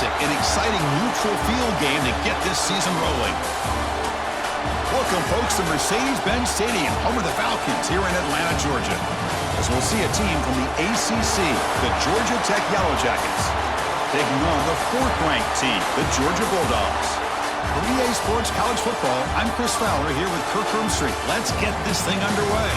classic, an exciting neutral field game to get this season rolling. Welcome, folks, to Mercedes-Benz Stadium, home of the Falcons here in Atlanta, Georgia. As we'll see a team from the ACC, the Georgia Tech Yellow Jackets, taking on the fourth-ranked team, the Georgia Bulldogs. For EA Sports College Football, I'm Chris Fowler here with Kirk Hermstreet. Let's get this thing underway.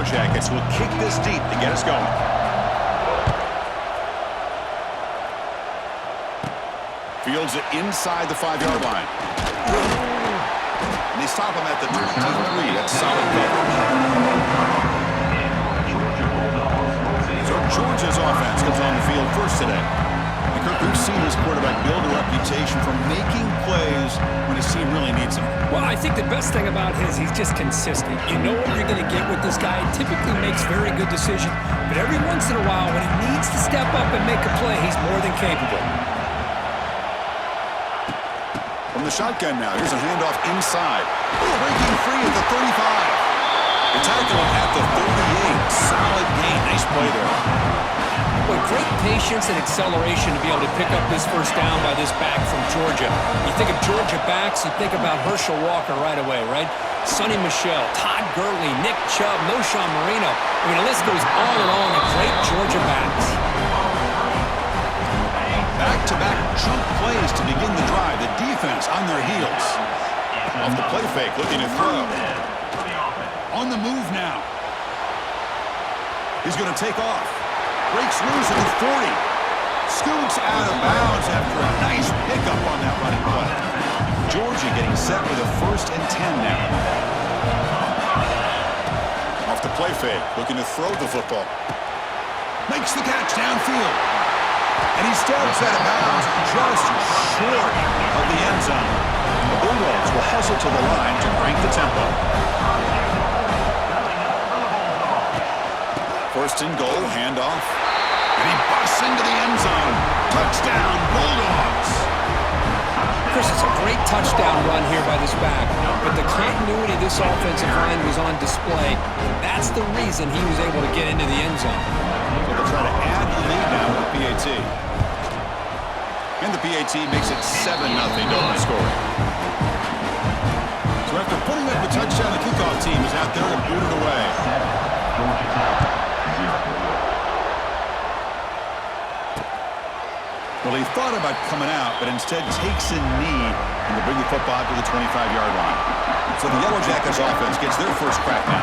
Jackets will kick this deep to get us going. Fields it inside the 5-yard line. And they stop him at the 23. That's solid coverage. So Georgia's offense comes on the field first today. And Kirk, we've seen this quarterback build a reputation for making plays when his team really needs him. Well, I think the best thing about him is he's just consistent. You know what you're going to get with this guy. He typically makes very good decisions, but every once in a while, when he needs to step up and make a play, he's more than capable. From the shotgun now, here's a handoff inside. Breaking free at the 35. They tackle him at the 38. Solid gain. Nice play there. Boy, great patience and acceleration to be able to pick up this first down by this back from Georgia. You think of Georgia backs, you think about Herschel Walker right away, right? Sonny Michel, Todd Gurley, Nick Chubb, Knowshon Moreno. I mean, the list goes on and on of great Georgia backs. Back-to-back chunk plays to begin the drive. The defense on their heels. Off the play fake, looking to throw. On the move now. He's going to take off. Breaks loose at the 40. Scoots out of bounds after a nice pickup on that running play. Georgia getting set with a 1st and 10 now. Off the play fake, looking to throw the football. Makes the catch downfield. And he steps out of bounds just short of the end zone. The Bulldogs will hustle to the line to crank the tempo. 1st and goal, handoff. And he busts into the end zone. Touchdown, Bulldogs. Chris, it's a great touchdown run here by this back, but the continuity of this offensive line was on display. That's the reason he was able to get into the end zone. So they'll try to add the lead now with PAT. And the PAT makes it 7-0 Dolan scoring. So after putting up the touchdown, the kickoff team is out there to boot it away. Well, he thought about coming out, but instead takes a knee and to bring the football to the 25-yard line. So the Yellow Jackets offense gets their first crack now.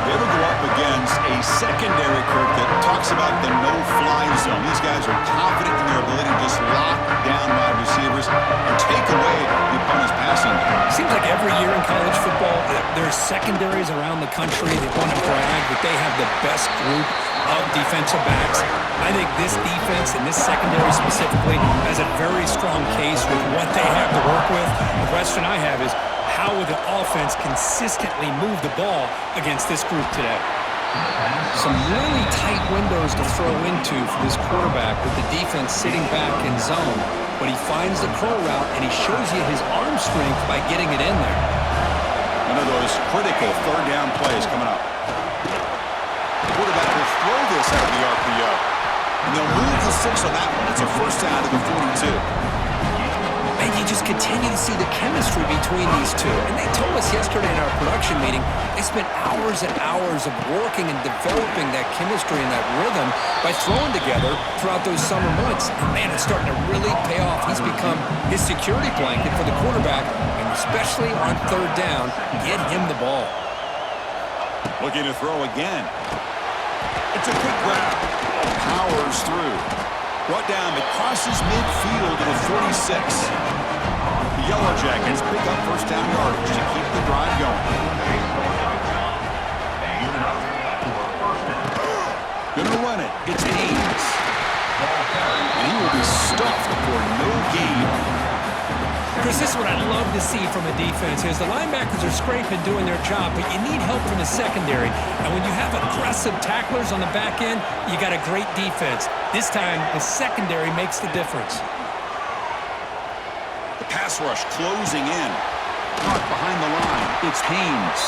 They will go up against a secondary, Kirk, that talks about the no-fly zone. These guys are confident in their ability to just lock down wide receivers and take away the opponent's passing game. Seems like every year in college football, there's secondaries around the country that want to brag that they have the best group of defensive backs. I think this defense and this secondary specifically has a very strong case with what they have to work with. The question I have is, how will the offense consistently move the ball against this group today? Some really tight windows to throw into for this quarterback with the defense sitting back in zone. But he finds the curl route, and he shows you his arm strength by getting it in there. One of those critical third down plays coming up. The quarterback will throw this out of the RPO. And they'll move the 6 on that one. It's a 1st down to the 42. And you just continue to see the chemistry between these two. And they told us yesterday in our production meeting, they spent hours and hours of working and developing that chemistry and that rhythm by throwing together throughout those summer months. And man, it's starting to really pay off. He's become his security blanket for the quarterback, and especially on 3rd down, get him the ball. Looking to throw again. It's a quick grab. Powers through. Brought down, it crosses midfield to the 46. The Yellow Jackets pick up 1st down yardage to keep the drive going. Gonna run it. It's Haynes. And he will be stuffed for no gain. Chris, this is what I love to see from a defense is the linebackers are scraping doing their job, but you need help from the secondary. And when you have aggressive tacklers on the back end, you got a great defense. This time, the secondary makes the difference. The pass rush closing in. Caught behind the line. It's Haynes.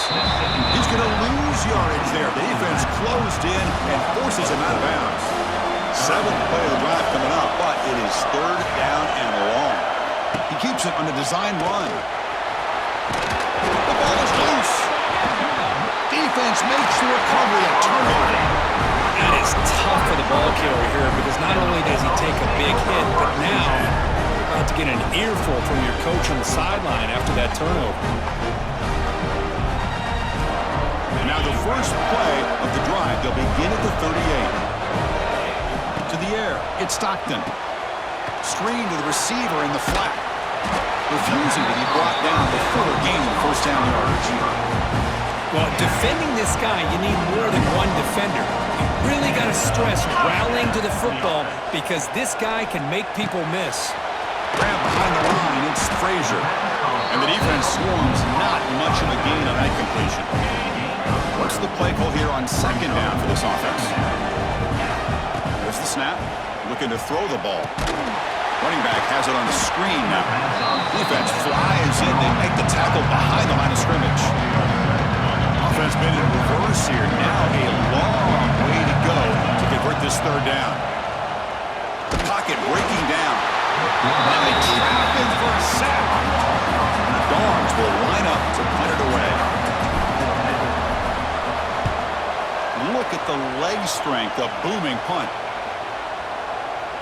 He's going to lose yardage there. The defense closed in and forces him out of bounds. 7th play of the drive coming up, but it is 3rd down and long. He keeps it on the design run. The ball is loose. Defense makes the recovery a turnover. That is tough for the ball carrier here because not only does he take a big hit, but now you're about to get an earful from your coach on the sideline after that turnover. And now the first play of the drive, they'll begin at the 38. To the air, it's Stockton. Screen to the receiver in the flat. Refusing to be brought down before gaining first down yardage. Well, defending this guy, you need more than one defender. You really got to stress rallying to the football because this guy can make people miss. Grab behind the line, it's Frazier. And the defense swarms, not much of a gain on that completion. What's the play call here on 2nd down for this offense? There's the snap. Looking to throw the ball. Running back has it on the screen now. Defense flies in. They make the tackle behind the line of scrimmage. Offense been in reverse here. Now a long way to go to convert this 3rd down. The pocket breaking down. And they trap in for a sack. And the Dogs will line up to punt it away. Look at the leg strength, a booming punt.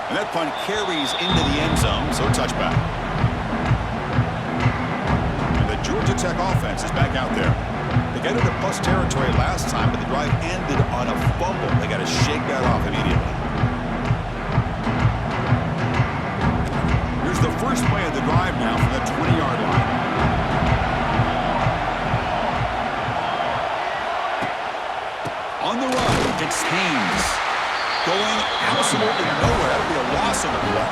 And that punt carries into the end zone, so a touchback. And the Georgia Tech offense is back out there. They got into plus territory last time, but the drive ended on a fumble. They got to shake that off immediately. Here's the first play of the drive now from the 20-yard line. On the run, it's Haynes. Going absolutely nowhere. That would be a loss of the play.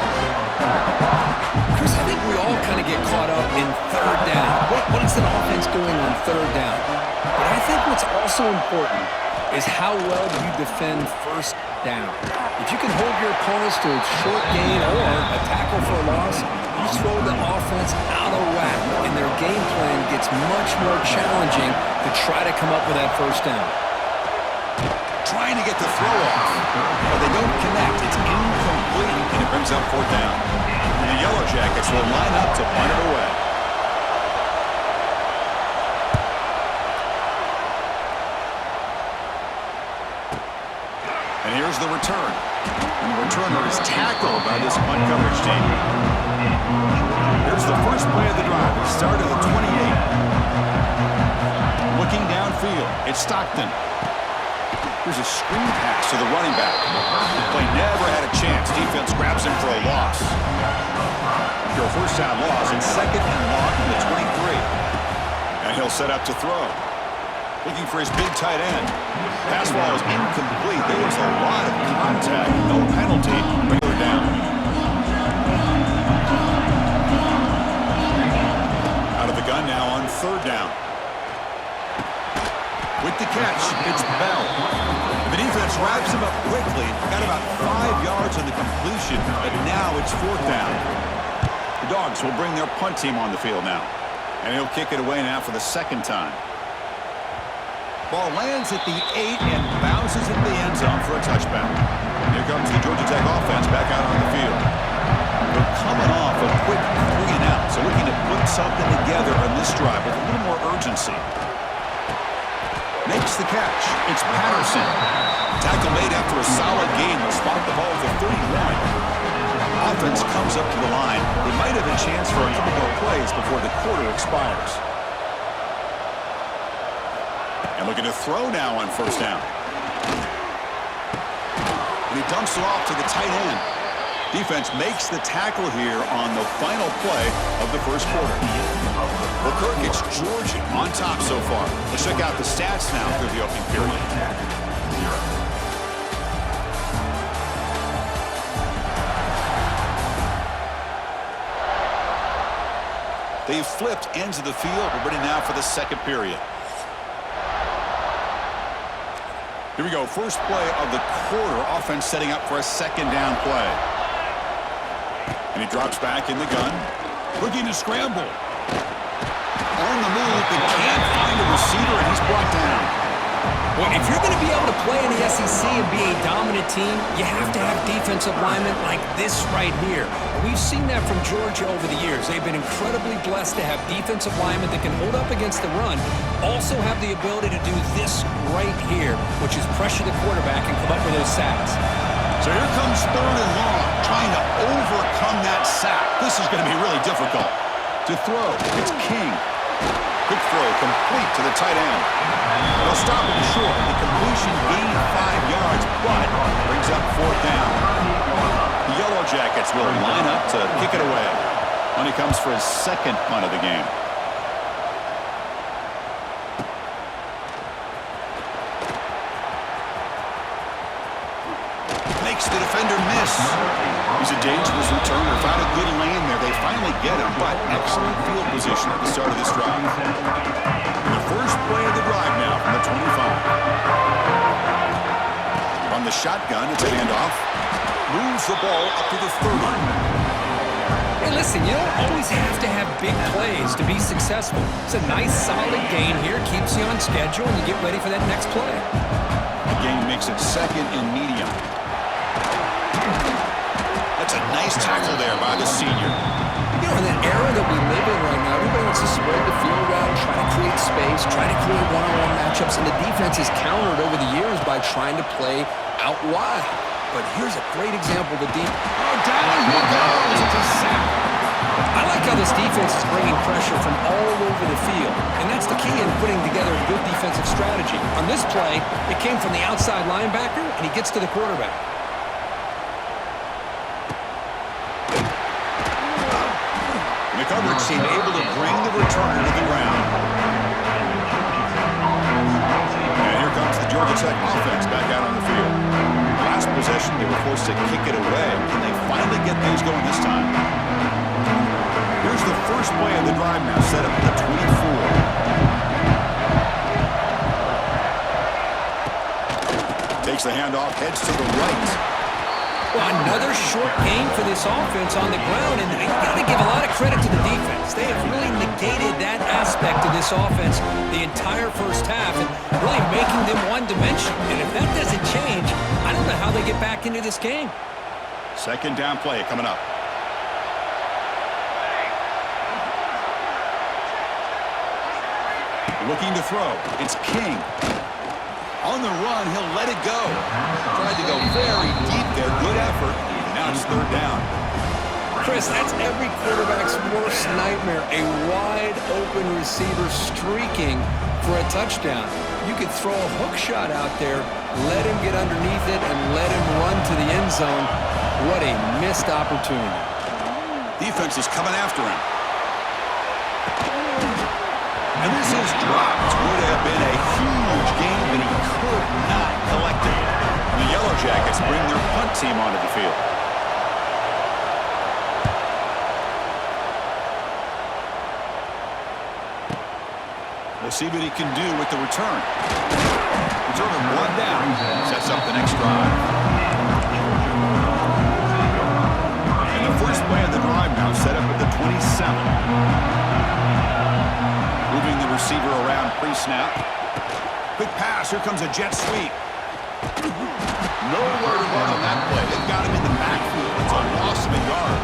Chris, I think we all kind of get caught up in 3rd down. What is an offense doing on 3rd down? But I think what's also important is how well do you defend 1st down. If you can hold your opponents to a short gain or a tackle for a loss, you throw the offense out of whack, and their game plan gets much more challenging to try to come up with that 1st down. Trying to get the throw off, but they don't connect. It's incomplete, and it brings up 4th down. And the Yellow Jackets will line up to punt it away. And here's the return. And the returner is tackled by this punt coverage team. Here's the first play of the drive. It started at the 28. Looking downfield, it's Stockton. Here's a screen pass to the running back. The play never had a chance. Defense grabs him for a loss. After a first down loss, and 2nd and long from the 23. And he'll set up to throw. Looking for his big tight end. Pass ball is incomplete. There was a lot of contact. No penalty. Bring her down. Out of the gun now on 3rd down. With the catch, it's Bell. The defense wraps him up quickly. Got about 5 yards on the completion, but now it's 4th down. The Dogs will bring their punt team on the field now. And he'll kick it away now for the 2nd time. Ball lands at the 8 and bounces into the end zone for a touchback. Here comes the Georgia Tech offense back out on the field. They're coming off a quick 3 and out, so looking to put something together on this drive with a little more urgency. Makes the catch. It's Patterson. Tackle made after a solid gain. They'll spot the ball for 31. Offense comes up to the line. They might have a chance for a couple more plays before the quarter expires. And looking to throw now on 1st down. And he dumps it off to the tight end. Defense makes the tackle here on the final play of the 1st quarter. Well, Kirk, it's Georgia on top so far. Let's check out the stats now through the opening period. They've flipped ends of the field. We're ready now for the second period. Here we go. First play of the quarter. Offense setting up for a second down play. And he drops back in the gun. Looking to scramble. On the move, but can't find a receiver, and he's brought down. Well, if you're going to be able to play in the SEC and be a dominant team, you have to have defensive linemen like this right here. And we've seen that from Georgia over the years. They've been incredibly blessed to have defensive linemen that can hold up against the run, also have the ability to do this right here, which is pressure the quarterback and come up with those sacks. So here comes third and long, trying to overcome that sack. This is going to be really difficult. To throw, it's King. Quick throw, complete to the tight end. They'll stop him short. The completion gained 5 yards, but brings up fourth down. The Yellow Jackets will line up to kick it away. And he comes for his second punt of the game. Makes the defender miss. He's a dangerous returner. Found a good lane there. They finally get him, but excellent field position at the start of this drive. And the first play of the drive now from the 25. On the shotgun, it's a handoff. Moves the ball up to the 30. Hey, listen, you don't always have to have big plays to be successful. It's a nice, solid gain here. Keeps you on schedule, and you get ready for that next play. The game makes it second and medium. That's a nice tackle there by the senior. You know, in that era that we live in right now, everybody wants to spread the field around, try to create space, try to create one-on-one matchups, and the defense is countered over the years by trying to play out wide. But here's a great example of the deep. Oh, down he goes. It's a sack. I like how this defense is bringing pressure from all over the field, and that's the key in putting together a good defensive strategy. On this play, it came from the outside linebacker, and he gets to the quarterback. The coverage team able to bring the returner to the ground. And here comes the Georgia Tech offense back out on the field. Last possession, they were forced to kick it away. Can they finally get things going this time? Here's the first play of the drive now, set up at the 24. Takes the handoff, heads to the right. Well, another short gain for this offense on the ground, and you got to give a lot of credit to the defense. They have really negated that aspect of this offense the entire first half and really making them one-dimensional. And if that doesn't change, I don't know how they get back into this game. Second down play coming up. Looking to throw. It's King. On the run, he'll let it go. Tried to go very deep there. Good effort. Now it's third down. Chris, that's every quarterback's worst nightmare. A wide-open receiver streaking for a touchdown. You could throw a hook shot out there, let him get underneath it, and let him run to the end zone. What a missed opportunity. Defense is coming after him. And this is dropped. Would have been a huge game, but he could not collect it. And the Yellow Jackets bring their punt team onto the field. We'll see what he can do with the return. Return of one down. Sets up the next drive. And the first play of the drive now set up at the 27. Moving the receiver around pre-snap. Quick pass. Here comes a jet sweep. Nowhere to run on that play. They've got him in the backfield. It's a loss of a yard.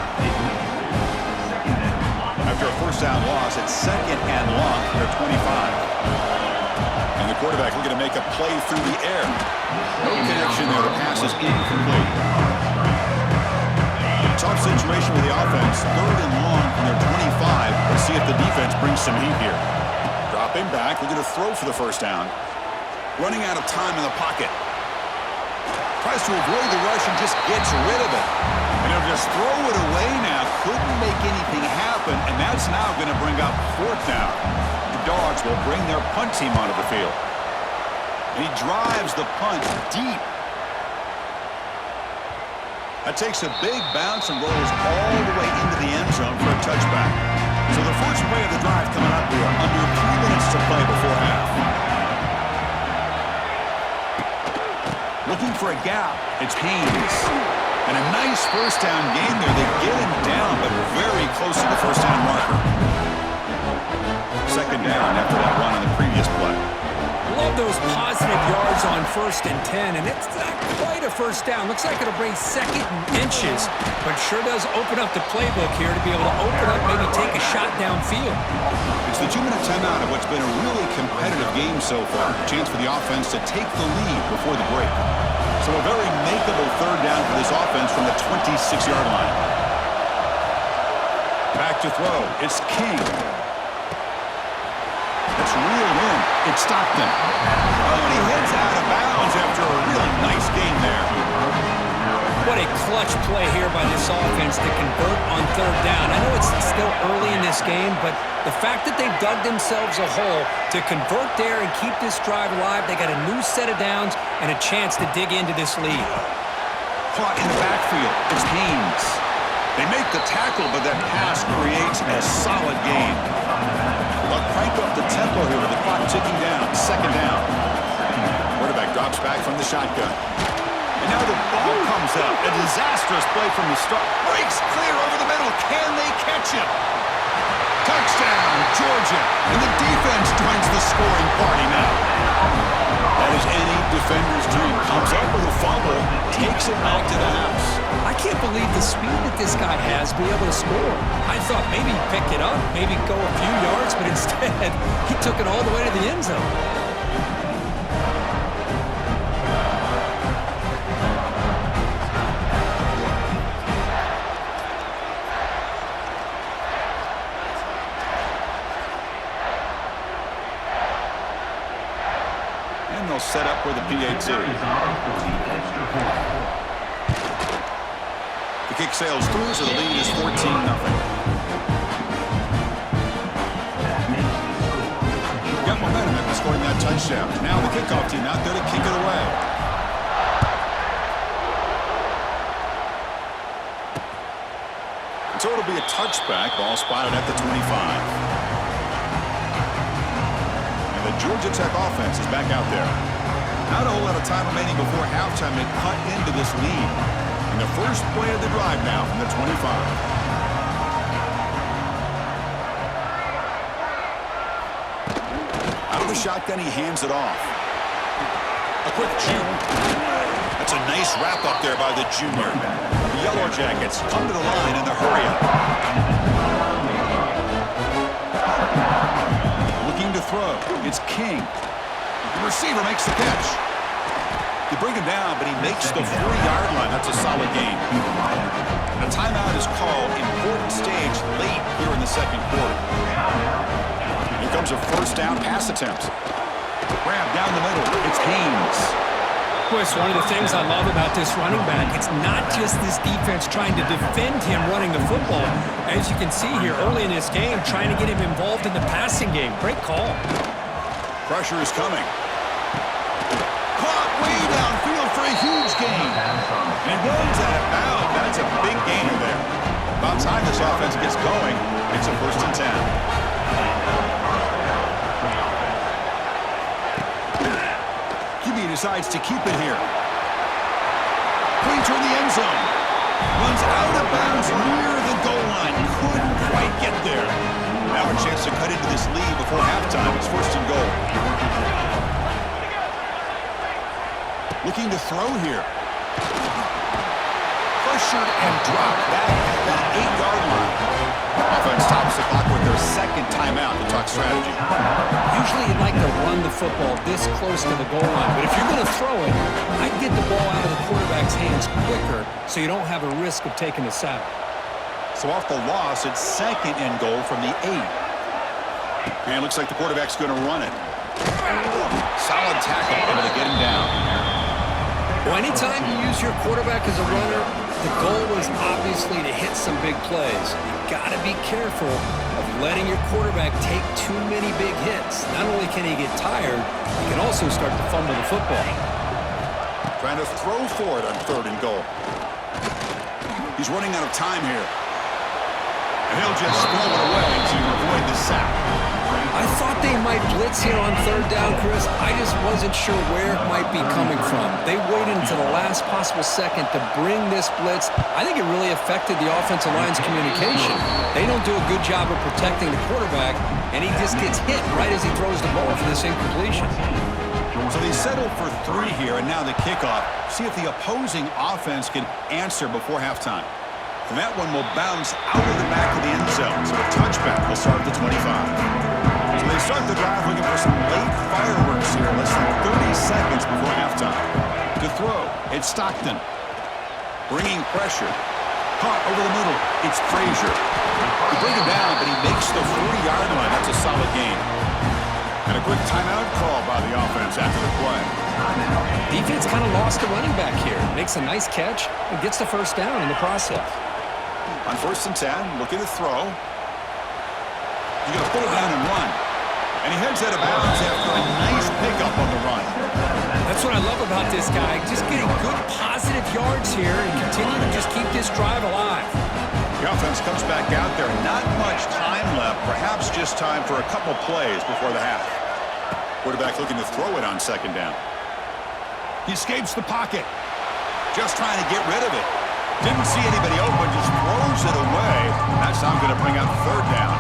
After a first down loss, it's second and long from their 25. And the quarterback looking to make a play through the air. No connection there. The pass is incomplete. Tough situation with the offense. Third and long from their 25. Let's see if the defense brings some heat here. Dropping back. Looking to throw for the first down. Running out of time in the pocket. Tries to avoid the rush and just gets rid of it. And he'll just throw it away now. Couldn't make anything happen. And that's now going to bring up fourth down. The Dogs will bring their punt team onto the field. And he drives the punt deep. That takes a big bounce and rolls all the way into the end zone for a touchback. So the first play of the drive coming up here. Under 3 minutes to play before half. Looking for a gap. It's Haynes. And a nice first down gain there. They get him down, but very close to the first down marker. Second down after that run on the previous play. Love those positive yards on 1st and 10, and it's not quite a first down. Looks like it'll bring 2nd and inches, but sure does open up the playbook here to be able to open up, maybe take a shot downfield. It's the 2-minute timeout of what's been a really competitive game so far. A chance for the offense to take the lead before the break. So a very makeable third down for this offense from the 26-yard line. Back to throw. It's King. It's reeled in. It's Stockton. Oh, and he heads out of bounds after a really nice gain there. What a clutch play here by this offense to convert on third down. I know it's still early in this game, but the fact that they've dug themselves a hole to convert there and keep this drive alive, they got a new set of downs and a chance to dig into this lead. Caught in the backfield. It's Haynes. They make the tackle, but that pass creates a solid gain. They'll crank up the tempo here with the clock ticking down. Second down. Quarterback drops back from the shotgun. And now the ball comes up. A disastrous play from the start. Breaks clear over the middle. Can they catch him? Touchdown, Georgia. And the defense joins the scoring party now. That is any defender's dream. Comes up with a fumble. Takes it back to the house. I can't believe the speed that this guy has to be able to score. I thought maybe he'd pick it up, maybe go a few yards, but instead he took it all the way to the end zone. And they'll set up for the PAT. The kick sails through, so the lead is 14-0. Got momentum after scoring that touchdown. Now the kickoff team out there to kick it away. So it'll be a touchback. Ball spotted at the 25. And the Georgia Tech offense is back out there. Not a whole lot of time remaining before halftime to cut into this lead. And the first play of the drive now from the 25. Out of the shotgun, he hands it off. A quick juke. That's a nice wrap up there by the junior. The Yellow Jackets come to the line in the hurry-up. Looking to throw. It's King. The receiver makes the catch. You bring him down, but he makes the 4-yard line. That's a solid gain. A timeout is called. Important stage late here in the second quarter. Here comes a first down pass attempt. Grab down the middle. It's Haynes. Boy, it's one of the things I love about this running back. It's not just this defense trying to defend him running the football. As you can see here early in this game, trying to get him involved in the passing game. Great call. Pressure is coming. Caught way downfield for a huge gain. And he runs out of bounds. That's a big gainer there. About time this offense gets going. It's a 1st and 10. Decides to keep it here. Pointer in the end zone. Runs out of bounds near the goal line. Couldn't quite get there. Now a chance to cut into this lead before halftime. It's 1st and goal. Looking to throw here. Pressured and dropped back at the 8-yard line. Offense stops the clock with their second timeout to talk strategy. Usually you'd like to run the football this close to the goal line, but if you're going to throw it, I'd get the ball out of the quarterback's hands quicker so you don't have a risk of taking a sack. So off the loss, it's 2nd and goal from the 8. And it looks like the quarterback's going to run it. Solid tackle, able to get him down. Well, anytime you use your quarterback as a runner, the goal is obviously to hit some big plays. You've got to be careful of letting your quarterback take too many big hits. Not only can he get tired, he can also start to fumble the football. Trying to throw for it on 3rd and goal. He's running out of time here. And he'll just throw it away to avoid the sack. I thought they might blitz here on third down, Chris. I just wasn't sure where it might be coming from. They waited until the last possible second to bring this blitz. I think it really affected the offensive line's communication. They don't do a good job of protecting the quarterback, and he just gets hit right as he throws the ball for this incompletion. So they settle for 3 here, and now the kickoff. See if the opposing offense can answer before halftime. And that one will bounce out of the back of the end zone. So a touchback will start at the 25. So they start the drive looking for some late fireworks here. Less than 30 seconds before halftime. To throw, it's Stockton. Bringing pressure. Caught over the middle. It's Frazier. They bring him down, but he makes the 40-yard line. That's a solid gain. And a quick timeout call by the offense after the play. Defense kind of lost the running back here. Makes a nice catch and gets the first down in the process. On 1st and 10, looking to throw. He's going to pull it down and run. And he heads out of bounds after a nice pickup on the run. That's what I love about this guy. Just getting good positive yards here and continue to just keep this drive alive. The offense comes back out there. Not much time left. Perhaps just time for a couple plays before the half. Quarterback looking to throw it on 2nd down. He escapes the pocket. Just trying to get rid of it. Didn't see anybody open, just throws it away. That's how I'm going to bring out 3rd down.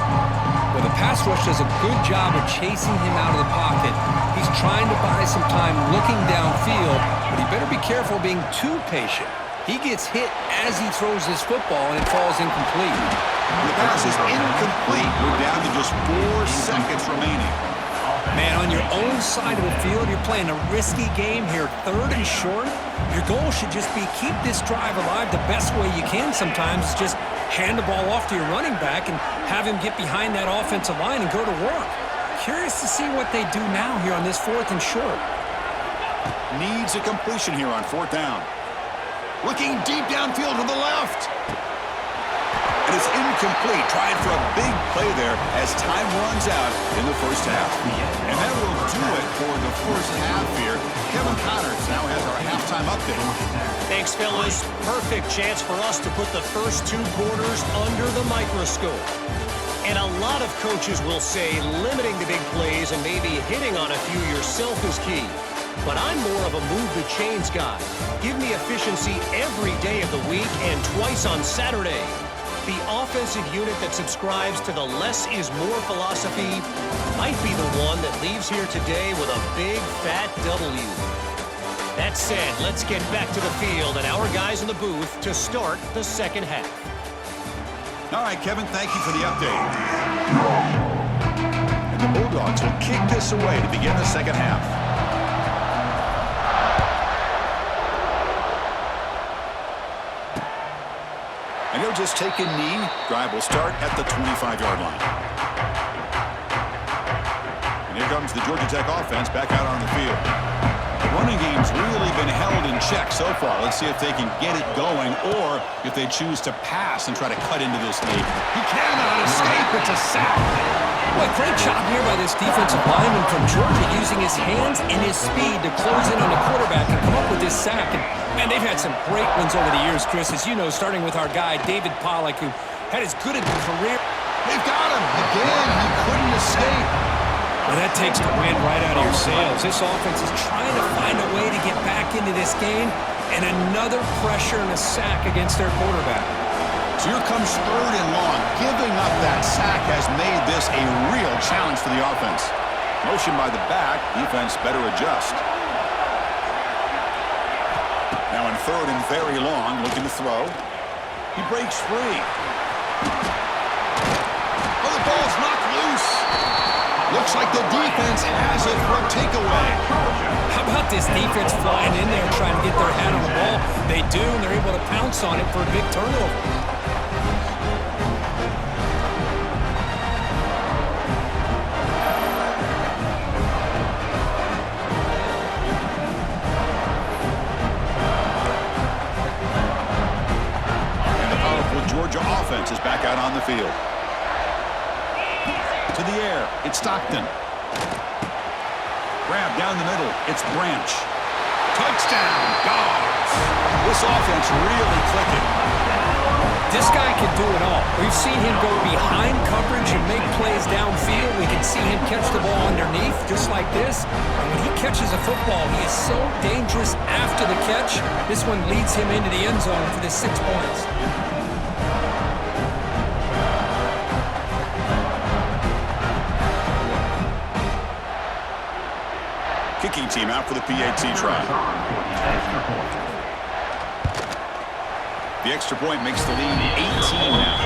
Well, the pass rush does a good job of chasing him out of the pocket. He's trying to buy some time looking downfield, but he better be careful being too patient. He gets hit as he throws his football, and it falls incomplete. The pass is incomplete. We're down to just 4 seconds remaining. Man, on your own side of the field, you're playing a risky game here, 3rd and short. Your goal should just be keep this drive alive the best way you can sometimes. Is just hand the ball off to your running back and have him get behind that offensive line and go to work. Curious to see what they do now here on this 4th and short. Needs a completion here on 4th down. Looking deep downfield to the left. And it's incomplete. Trying for a big play there as time runs out in the first half. And that will do it for the first half here. Kevin Connors now has our halftime update. Thanks, fellas. Perfect chance for us to put the first 2 quarters under the microscope. And a lot of coaches will say limiting the big plays and maybe hitting on a few yourself is key. But I'm more of a move the chains guy. Give me efficiency every day of the week and twice on Saturday. The offensive unit that subscribes to the less is more philosophy might be the one that leaves here today with a big fat W. That said, let's get back to the field and our guys in the booth to start the second half. All right, Kevin, thank you for the update. And the Bulldogs will kick this away to begin the second half. And he'll just take a knee. Drive will start at the 25-yard line. And here comes the Georgia Tech offense back out on the field. The running game's really been held in check so far. Let's see if they can get it going or if they choose to pass and try to cut into this lead. He cannot escape. It's a sack. Well, great job here by this defensive lineman from Georgia using his hands and his speed to close in on the quarterback and come up with this sack. And, man, they've had some great ones over the years, Chris, as you know, starting with our guy, David Pollack, who had as good a career. They've got him. Again, he couldn't escape. Well, that takes the wind right out of your sails. This offense is trying to find a way to get back into this game, and another pressure and a sack against their quarterback. So here comes 3rd and long. Giving up that sack has made this a real challenge for the offense. Motion by the back. Defense better adjust. Now in 3rd and very long, looking to throw. He breaks free. Oh, the ball's knocked loose. Looks like the defense has it for a takeaway. How about this defense flying in there trying to get their hand on the ball? They do, and they're able to pounce on it for a big turnover. Georgia offense is back out on the field. To the air, it's Stockton. Grab down the middle, it's Branch. Touchdown, Dogs. This offense really clicking. This guy can do it all. We've seen him go behind coverage and make plays downfield. We can see him catch the ball underneath just like this. And when he catches a football, he is so dangerous after the catch. This one leads him into the end zone for the 6 points. Kicking team out for the PAT try. The extra point makes the lead 18 now.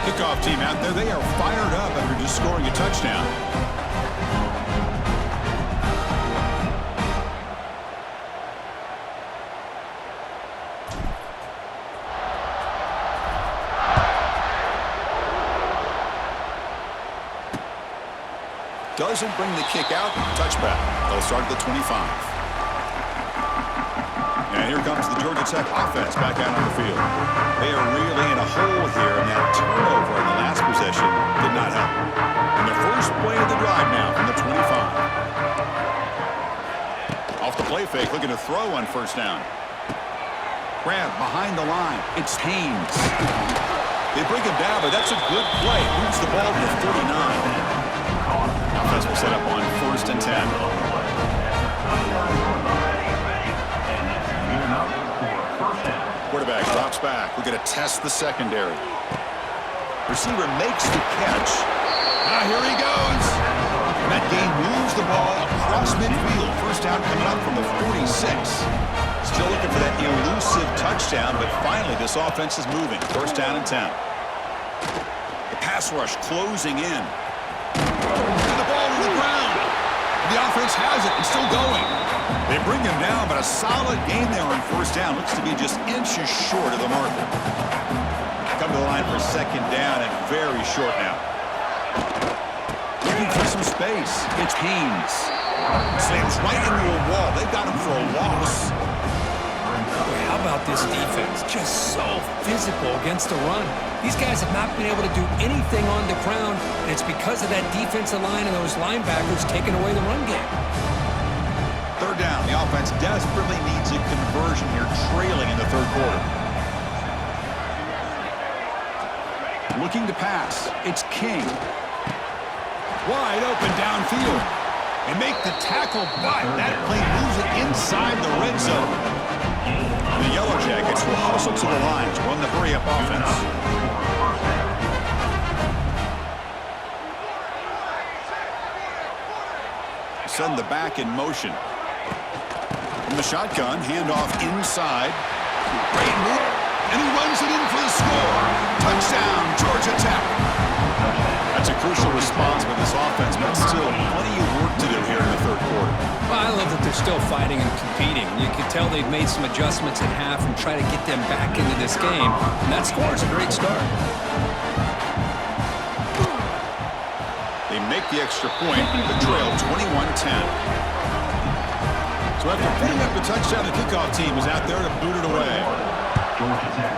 Kickoff team out there, they are fired up after just scoring a touchdown. Doesn't bring the kick out. Touchback. They'll start at the 25. And here comes the Georgia Tech offense back out on the field. They are really in a hole here, and that turnover in the last possession did not help. And the first play of the drive now from the 25. Off the play fake, looking to throw on first down. Grab behind the line. It's Haynes. They bring him down, but that's a good play. Moves the ball to the 49. Offense will set up on 1st and 10. Quarterback drops back. We're going to test the secondary. Receiver makes the catch. Now here he goes. And that game moves the ball across midfield. First down coming up from the 46. Still looking for that elusive touchdown, but finally this offense is moving. 1st down and 10. The pass rush closing in. The ball to the ground. The offense has it and still going. They bring him down, but a solid game there on 1st down. Looks to be just inches short of the marker. Come to the line for 2nd down and very short now. Looking for some space. It's Haynes. Slams right into a wall. They've got him for a loss. How about this defense? Just so physical against the run. These guys have not been able to do anything on the ground, and it's because of that defensive line and those linebackers taking away the run game. 3rd down. The offense desperately needs a conversion here, trailing in the 3rd quarter. Looking to pass. It's King. Wide open downfield. And make the tackle, but that play moves it inside the red zone. The Yellow Jackets will hustle to the line to run the hurry-up offense. Send the back in motion. From the shotgun, handoff inside. Great move, and he runs it in for the score. Touchdown, Georgia Tech. That's a crucial response with this offense, but still plenty of work to do here in the 3rd quarter. Well, I love that they're still fighting and competing. You can tell they've made some adjustments at half and try to get them back into this game. And that score is a great start. They make the extra point. The trail 21-10. So after putting up the touchdown, the kickoff team is out there to boot it away. Georgia Tech,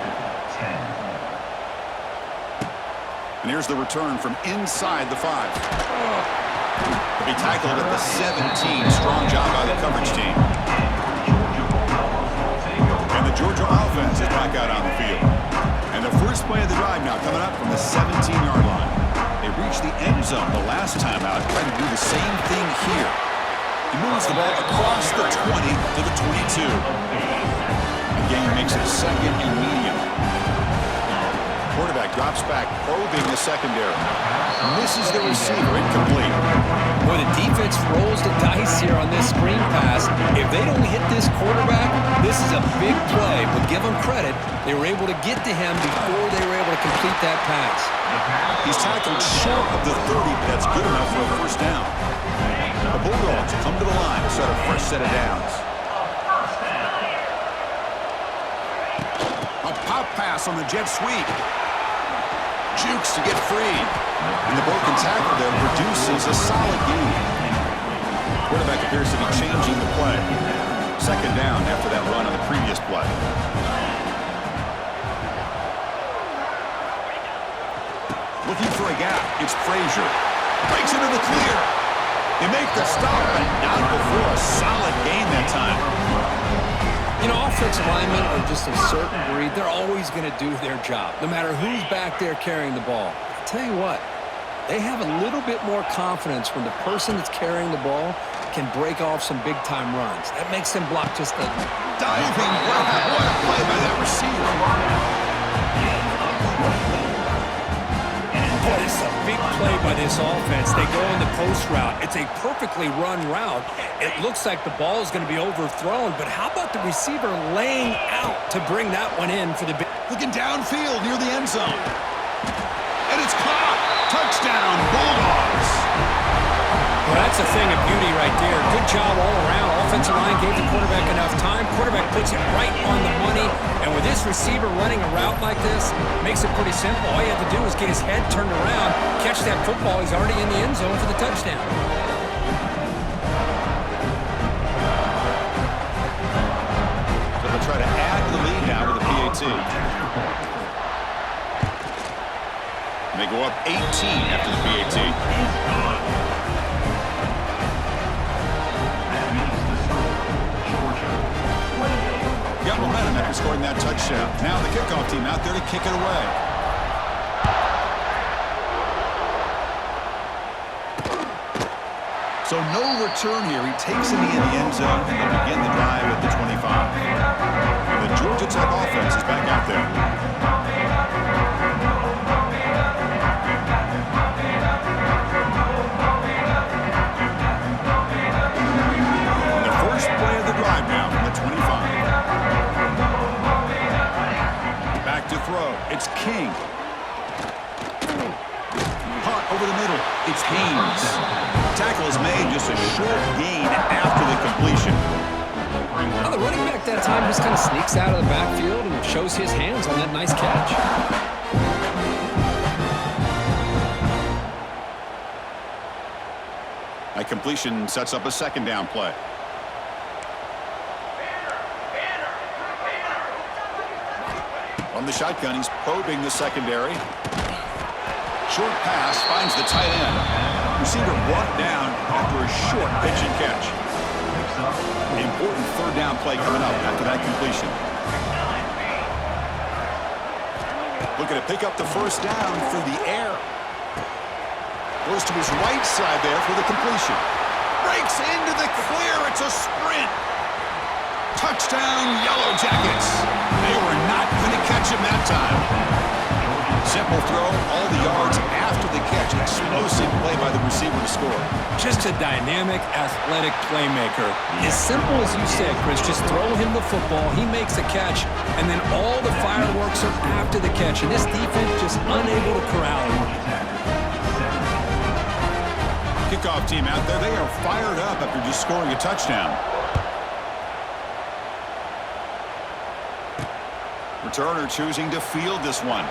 10. And here's the return from inside the 5. He'll be tackled at the 17. Strong job by the coverage team. And the Georgia offense is back out on the field. And the first play of the drive now coming up from the 17-yard line. They reached the end zone the last time out, trying to do the same thing here. He moves the ball across the 20 to the 22. Again, makes it 2nd and medium. Quarterback drops back, probing the secondary. Misses the receiver, incomplete. Boy, the defense rolls the dice here on this screen pass. If they don't hit this quarterback, this is a big play. But give them credit, they were able to get to him before they were able to complete that pass. He's tackled short of the 30, but that's good enough for a 1st down. The Bulldogs come to the line to start a fresh set of downs. A pop pass on the jet sweep. Jukes to get free. And the broken tackle there produces a solid gain. Quarterback appears to be changing the play. 2nd down after that run on the previous play. Looking for a gap. It's Frazier. Breaks into the clear. They make the stop, but not before a solid gain that time. You know, offensive linemen are just a certain breed. They're always going to do their job, no matter who's back there carrying the ball. I'll tell you what, they have a little bit more confidence when the person that's carrying the ball can break off some big-time runs. That makes them block just a... Diving. What a play by that receiver. Boy, this is a big play by this offense. They go on the post route. It's a perfectly run route. It looks like the ball is going to be overthrown, but how about the receiver laying out to bring that one in for the big... Looking downfield near the end zone. And it's caught. Touchdown, Bulldogs. Well, that's a thing of beauty right there. Good job all around. Offensive line gave the quarterback enough time. Quarterback puts it right on the money. And with this receiver running a route like this, makes it pretty simple. All you have to do is get his head turned around, catch that football. He's already in the end zone for the touchdown. So they'll try to add the lead now with the PAT. They go up 18 after the PAT. Got momentum after scoring that touchdown. Now the kickoff team out there to kick it away. So no return here. He takes it in the end zone and they begin the drive at the 25. The Georgia Tech offense is back out there. And the first play of the drive now from the 25. Back to throw. It's King. Hot over the middle. It's Haynes. Tackle is made, just a short gain after the completion. Well, the running back that time just kind of sneaks out of the backfield and shows his hands on that nice catch. That completion sets up a second down play. From the shotgun, he's probing the secondary. Short pass finds the tight end. Receiver brought down after a short pitch and catch. Important third down play coming up after that completion. Looking to pick up the first down through the air. Goes to his right side there for the completion. Breaks into the clear. It's a sprint. Touchdown, Yellow Jackets. They were not going to catch him that time. Simple throw, all the yards after the catch. Explosive play by the receiver to score. Just a dynamic, athletic playmaker. As simple as you said, Chris, just throw him the football, he makes a catch, and then all the fireworks are after the catch. And this defense just unable to corral him. Kickoff team out there, they are fired up after just scoring a touchdown. Returner choosing to field this one.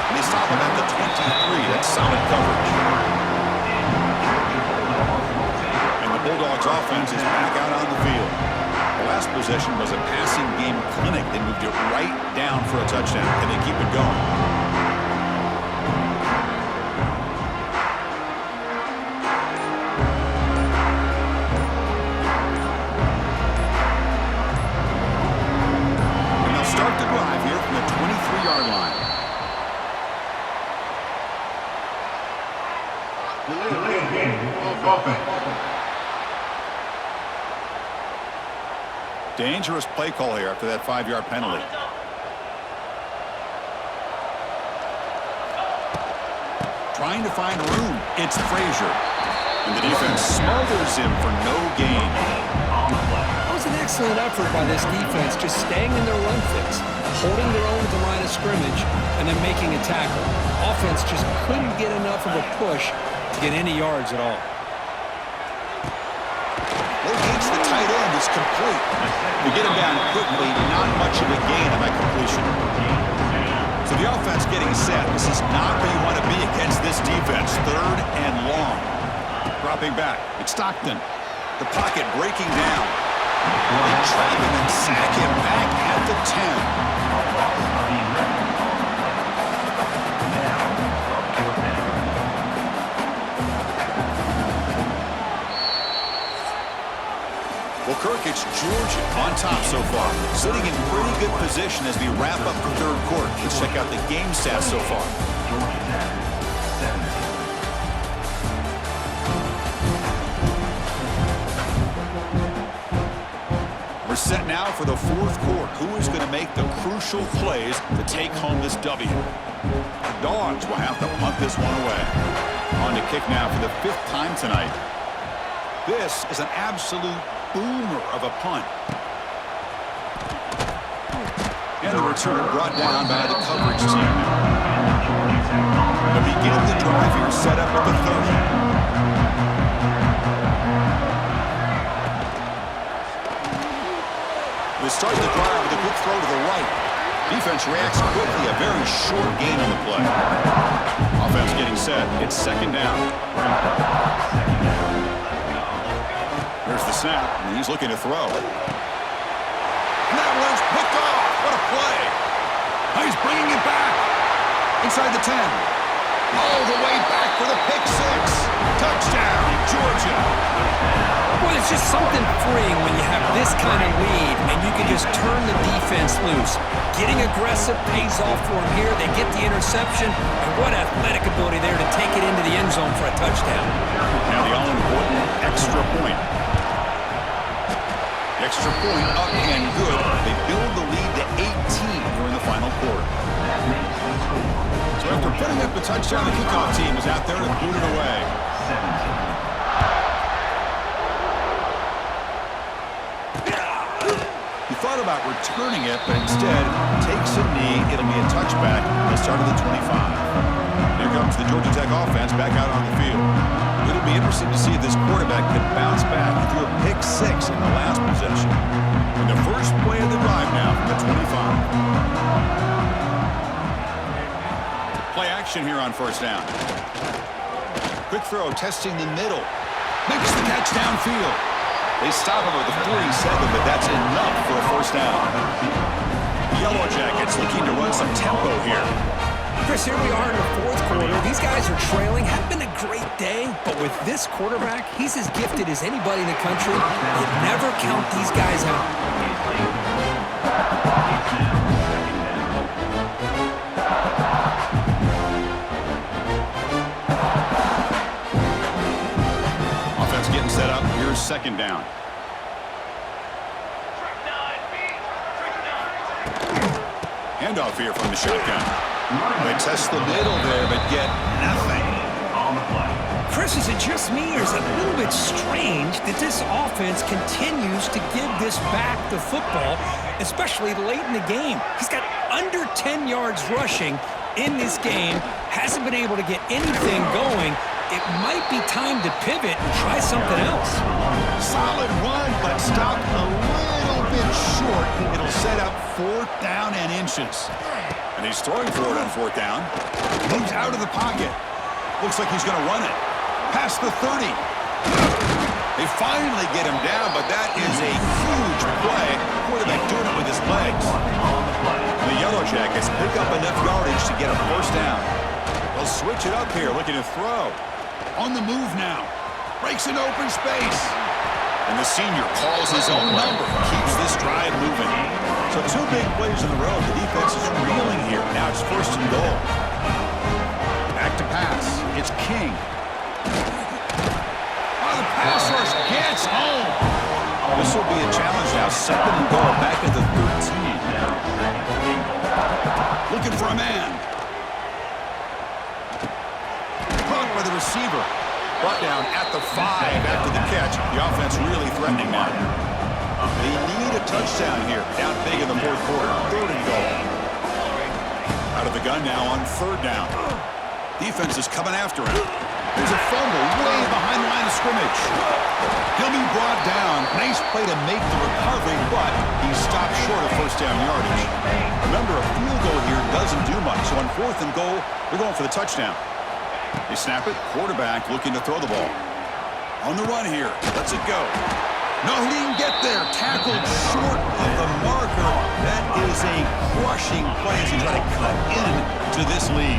And they stop him at the 23. That's solid coverage. And the Bulldogs offense is back out on the field. The last possession was a passing game clinic. They moved it right down for a touchdown. Can they keep it going? Start the drive here from the 23-yard line. Dangerous play call here after that 5-yard penalty. Trying to find room. It's Frazier. And the defense smothers him for no gain. That was an excellent effort by this defense, just staying in their run fix, holding their own at the line of scrimmage, and then making a tackle. Offense just couldn't get enough of a push to get any yards at all. Locates the tight end. It's complete. To get him down quickly, not much of a gain on that completion. So the offense getting set. This is not where you want to be against this defense. Third and long. Dropping back. It's Stockton. The pocket breaking down. They trap him and sack him back at the 10. look, it's Georgia on top so far, sitting in pretty good position as we wrap up the third quarter. Let's check out the game stats so far. Georgia Tech, 17. We're set now for the fourth quarter. Who is going to make the crucial plays to take home this W? The Dogs will have to punt this one away. On to kick now for the 5th time tonight. This is an absolute boomer of a punt. And the return brought down by the coverage team. To begin the drive here, set up at the 30. They start the drive with a quick throw to the right. Defense reacts quickly, a very short gain on the play. Offense getting set. It's second down. There's the snap, and he's looking to throw. And that one's picked off. What a play. He's bringing it back. Inside the 10. All the way back for the pick six. Touchdown, Georgia. Well, it's just something freeing when you have this kind of lead and you can just turn the defense loose. Getting aggressive pays off for them here. They get the interception, and what athletic ability there to take it into the end zone for a touchdown. Now the all-important extra point. Extra point up and good. They build the lead to 18 during the final quarter. So after putting up the touchdown, the kickoff team is out there to boot it away. 17. He thought about returning it, but instead takes a knee. It'll be a touchback at the start of the 25. Here comes the Georgia Tech offense back out on the field. It'll be interesting to see if this quarterback can bounce back. He threw a pick six in the last possession. And the first play of the drive now from the 25. Play action here on first down. Quick throw, testing the middle. Makes the catch downfield. They stop him at the 47, but that's enough for a first down. Yellow Jackets looking to run some tempo here. Chris, here we are in the fourth quarter. These guys are trailing. Hadn't been a great day, but with this quarterback, he's as gifted as anybody in the country. You never count these guys out. Offense getting set up. Here's second down. Handoff here from the shotgun. They test the middle there, but get nothing. On the play. Chris, is it just me, or is it a little bit strange that this offense continues to give this back the football, especially late in the game? He's got under 10 yards rushing in this game, hasn't been able to get anything going. It might be time to pivot and try something else. Solid run, but stopped a little bit short. It'll set up 4th down and inches. And he's throwing for it on 4th down. Moves out of the pocket. Looks like he's going to run it. Past the 30. They finally get him down, but that is a huge play. Quarterback doing it with his legs. The Yellow Jackets pick up enough yardage to get a first down. They'll switch it up here, looking to throw. On the move now. Breaks an open space. And the senior calls his own number. Keeps this drive moving. So 2 big plays in a row. The defense is reeling here. Now it's 1st and goal. Back to pass. It's King. Oh, the pass rush gets home. This will be a challenge now. 2nd and goal. Back at the 13. Looking for a man. Caught by the receiver. Brought down at the 5 after the catch. The offense really threatening now. They need a touchdown here. Down big in the 4th quarter. 3rd and goal. Out of the gun now on 3rd down. Defense is coming after him. There's a fumble way behind the line of scrimmage. He'll be brought down. Nice play to make the recovery, but he stopped short of 1st down yardage. Remember, a field goal here doesn't do much. So on 4th and goal, they're going for the touchdown. They snap it. Quarterback looking to throw the ball. On the run here. Lets it go. No, he didn't get there. Tackled short of the marker. That is a crushing play as he tries to cut in to this lead.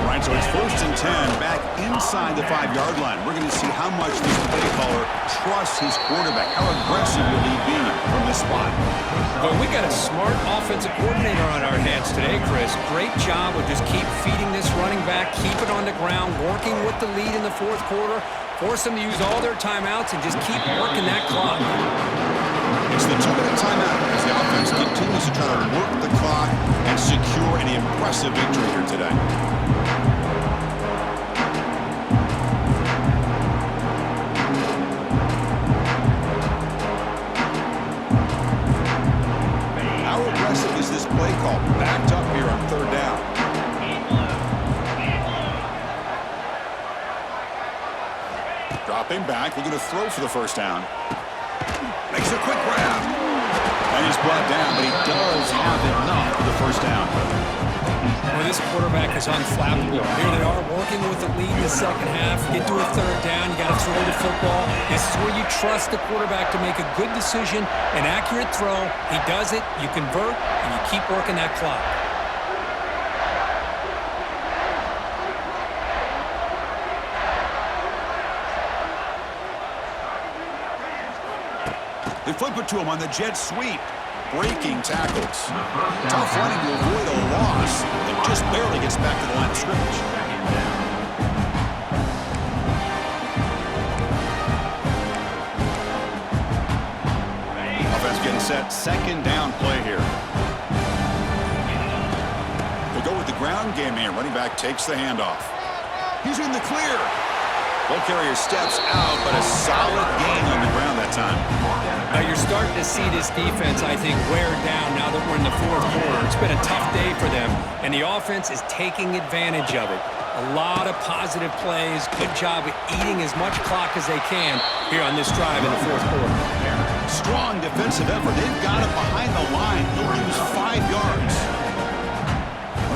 Right right, so it's 1st and 10 back inside the 5-yard line. We're going to see how much this play caller trusts his quarterback. How aggressive will he be from this spot? Well, we got a smart offensive coordinator on our hands today, Chris. Great job of just keep feeding this running back, keep it on the ground, working with the lead in the 4th quarter, force them to use all their timeouts, and just keep working that clock. It's the 2-minute timeout as the offense continues to try to work the clock and secure an impressive victory here today. How aggressive is this play call? Backed up here on 3rd down. Dropping back, we're going to throw for the 1st down. Makes a quick grab. And he's brought down, but he does have enough for the 1st down. Well, this quarterback is unflappable. Here they are working with the lead in the 2nd half. Get to a 3rd down. You got to throw the football. This is where you trust the quarterback to make a good decision, an accurate throw. He does it, you convert, and you keep working that clock. They flip it to him on the jet sweep. Breaking tackles. Tough running to avoid a loss. And just barely gets back to the line of scrimmage. Offense getting set. 2nd down play here. They go with the ground game here. Running back takes the handoff. He's in the clear. Ball carrier steps out, but a solid gain on the ground that time. Now you're starting to see this defense, I think, wear down now that we're in the 4th quarter. It's been a tough day for them, and the offense is taking advantage of it. A lot of positive plays. Good job of eating as much clock as they can here on this drive in the 4th quarter. Strong defensive effort. They've got it behind the line. He'll lose 5 yards.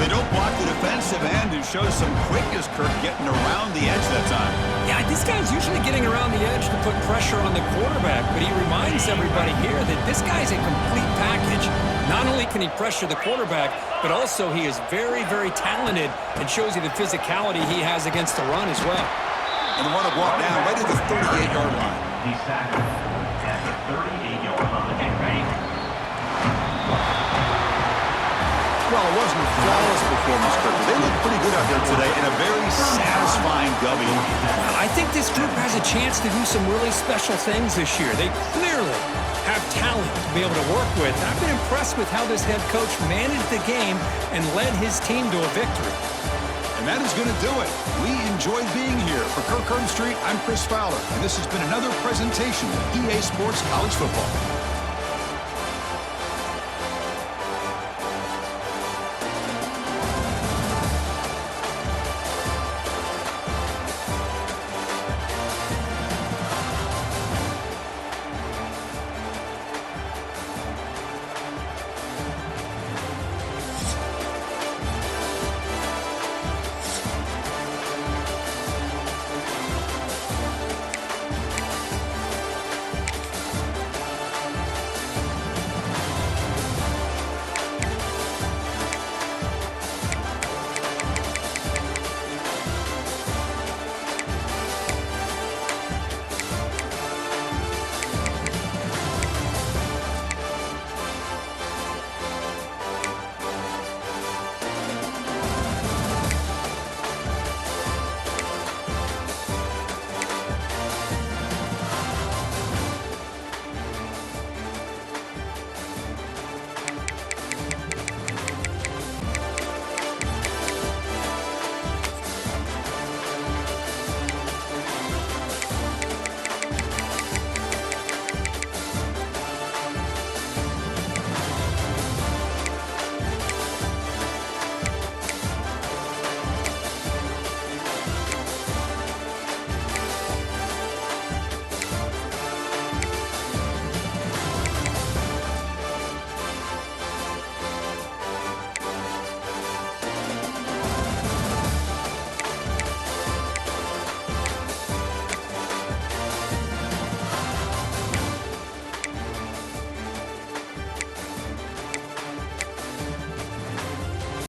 They don't block the defensive end and show some quickness, Kirk, getting around the edge that time. Yeah, this guy's usually getting around the edge to put pressure on the quarterback, but he reminds everybody here that this guy's a complete package. Not only can he pressure the quarterback, but also he is very, very talented and shows you the physicality he has against the run as well. And the runner brought down right at the 38-yard line. He's tackled at the 38-yard line. Well, it wasn't a flawless performance, Kirk. They look pretty good out there today in a very satisfying W. I think this group has a chance to do some really special things this year. They clearly have talent to be able to work with. I've been impressed with how this head coach managed the game and led his team to a victory. And that is going to do it. We enjoyed being here. For Kirk Herbstreit, I'm Chris Fowler, and this has been another presentation of EA Sports College Football.